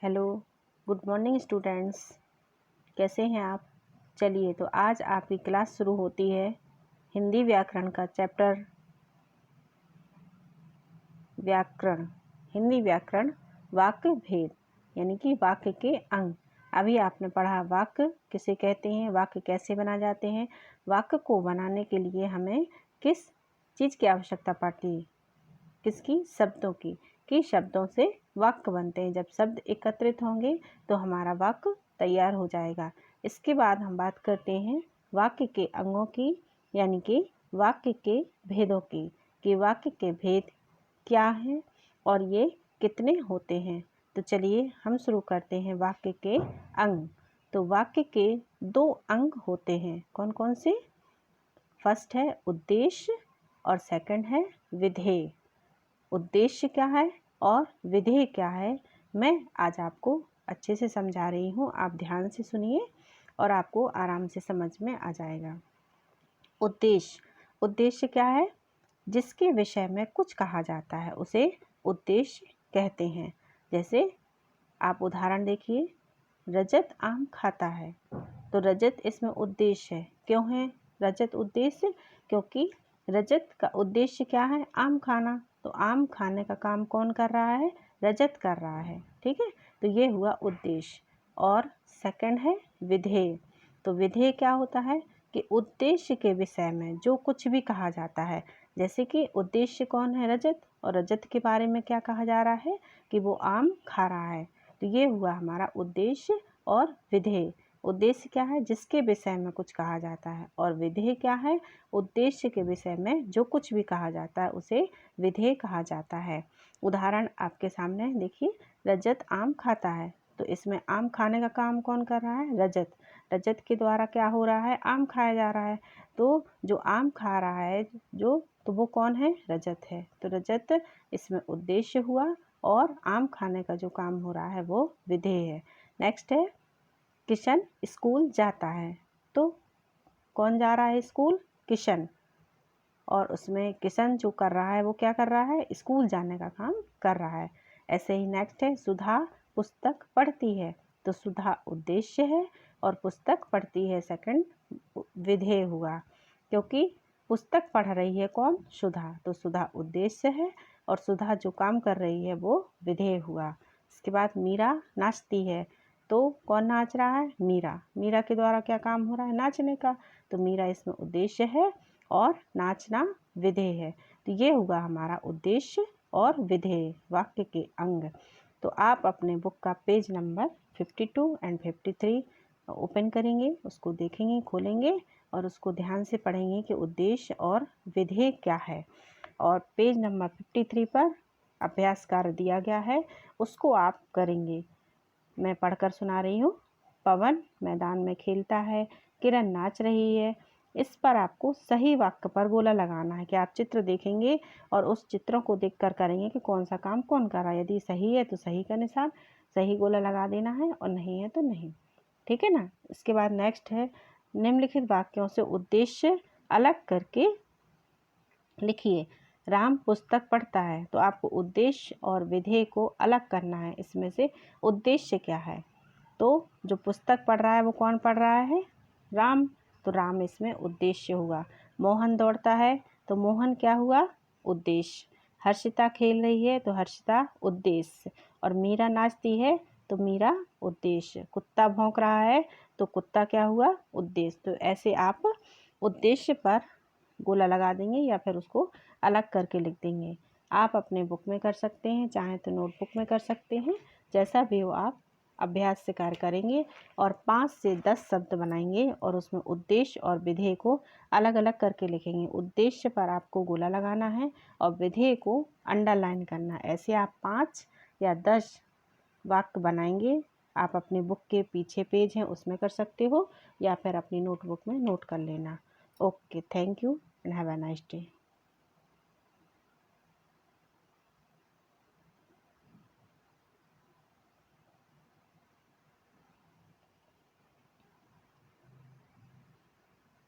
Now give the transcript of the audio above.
Hello, good morning students. कैसे हैं आप? चलिए, तो आज आपकी क्लास शुरू होती है हिंदी व्याकरण का चैप्टर व्याकरण, हिंदी व्याकरण वाक्य भेद यानी कि वाक्य के अंग। अभी आपने पढ़ा वाक्य किसे कहते हैं, वाक्य कैसे बना जाते हैं। वाक्य को बनाने के लिए हमें किस चीज़ की आवश्यकता पड़ती है? किसकी? शब्दों की। कि शब्दों से वाक्य बनते हैं। जब शब्द एकत्रित होंगे तो हमारा वाक्य तैयार हो जाएगा। इसके बाद हम बात करते हैं वाक्य के अंगों की यानी कि वाक्य के भेदों की, कि वाक्य के भेद क्या हैं और ये कितने होते हैं। तो चलिए हम शुरू करते हैं वाक्य के अंग। तो वाक्य के दो अंग होते हैं। कौन कौन से? फर्स्ट है उद्देश्य और सेकंड है विधेय। उद्देश्य क्या है और विधेय क्या है, मैं आज आपको अच्छे से समझा रही हूँ। आप ध्यान से सुनिए और आपको आराम से समझ में आ जाएगा। उद्देश्य, उद्देश्य क्या है? जिसके विषय में कुछ कहा जाता है उसे उद्देश्य कहते हैं। जैसे आप उदाहरण देखिए, रजत आम खाता है। तो रजत इसमें उद्देश्य है। क्यों है रजत उद्देश्य? क्योंकि रजत का उद्देश्य क्या है? आम खाना। तो आम खाने का काम कौन कर रहा है? रजत कर रहा है। ठीक है, तो ये हुआ उद्देश्य। और सेकंड है विधेय। तो विधेय क्या होता है? कि उद्देश्य के विषय में जो कुछ भी कहा जाता है। जैसे कि उद्देश्य कौन है? रजत, और रजत के बारे में क्या कहा जा रहा है? कि वो आम खा रहा है। तो ये हुआ हमारा उद्देश्य और विधेय। उद्देश्य क्या है? जिसके विषय में कुछ कहा जाता है। और विधेय क्या है? उद्देश्य के विषय में जो कुछ भी कहा जाता है उसे विधेय कहा जाता है। उदाहरण आपके सामने देखिए, रजत आम खाता है। तो इसमें आम खाने का काम कौन कर रहा है? रजत। रजत के द्वारा क्या हो रहा है? आम खाया जा रहा है। तो जो आम खा रहा है तो वो कौन है? रजत है। तो रजत इसमें उद्देश्य हुआ और आम खाने का जो काम हो रहा है वो विधेय है। नेक्स्ट है किशन स्कूल जाता है। तो कौन जा रहा है स्कूल? किशन। और उसमें किशन जो कर रहा है वो क्या कर रहा है? स्कूल जाने का काम कर रहा है। ऐसे ही नेक्स्ट है सुधा पुस्तक पढ़ती है। तो सुधा उद्देश्य है और पुस्तक पढ़ती है सेकंड विधेय हुआ। क्योंकि पुस्तक पढ़ रही है कौन? सुधा। तो सुधा उद्देश्य है और सुधा जो काम कर रही है वो विधेय हुआ। इसके बाद मीरा नाचती है। तो कौन नाच रहा है? मीरा। मीरा के द्वारा क्या काम हो रहा है? नाचने का। तो मीरा इसमें उद्देश्य है और नाचना विधेय है। तो ये हुआ हमारा उद्देश्य और विधेय वाक्य के अंग। तो आप अपने बुक का पेज नंबर 52 एंड 53 ओपन करेंगे, उसको देखेंगे, खोलेंगे और उसको ध्यान से पढ़ेंगे कि उद्देश्य और विधेय क्या है। और पेज नंबर 53 पर अभ्यास कार्य दिया गया है, उसको आप करेंगे। मैं पढ़कर सुना रही हूँ। पवन मैदान में खेलता है, किरण नाच रही है। इस पर आपको सही वाक्य पर गोला लगाना है। कि आप चित्र देखेंगे और उस चित्रों को देखकर करेंगे कि कौन सा काम कौन कर रहा है। यदि सही है तो सही का निशान, सही गोला लगा देना है, और नहीं है तो नहीं। ठीक है ना। इसके बाद नेक्स्ट है निम्नलिखित वाक्यों से उद्देश्य अलग करके लिखिए। राम पुस्तक पढ़ता है। तो आपको उद्देश्य और विधेय को अलग करना है। इसमें से उद्देश्य क्या है? तो जो पुस्तक पढ़ रहा है वो कौन पढ़ रहा है? राम। तो राम इसमें उद्देश्य हुआ। मोहन दौड़ता है। तो मोहन क्या हुआ? उद्देश्य। हर्षिता खेल रही है। तो हर्षिता उद्देश्य। और मीरा नाचती है। तो मीरा उद्देश्य। कुत्ता भौंक रहा है। तो कुत्ता क्या हुआ? उद्देश्य। तो ऐसे आप उद्देश्य पर गोला लगा देंगे या फिर उसको अलग करके लिख देंगे। आप अपने बुक में कर सकते हैं, चाहे तो नोटबुक में कर सकते हैं। जैसा भी हो आप अभ्यास से कार्य करेंगे और 5 से 10 शब्द बनाएंगे और उसमें उद्देश्य और विधेय को अलग अलग करके लिखेंगे। उद्देश्य पर आपको गोला लगाना है और विधेय को अंडरलाइन करना है। ऐसे आप 5 या 10 वाक्य बनाएंगे। आप अपने बुक के पीछे पेज है उसमें कर सकते हो या फिर अपनी नोटबुक में नोट कर लेना। Okay, thank you and have a nice day.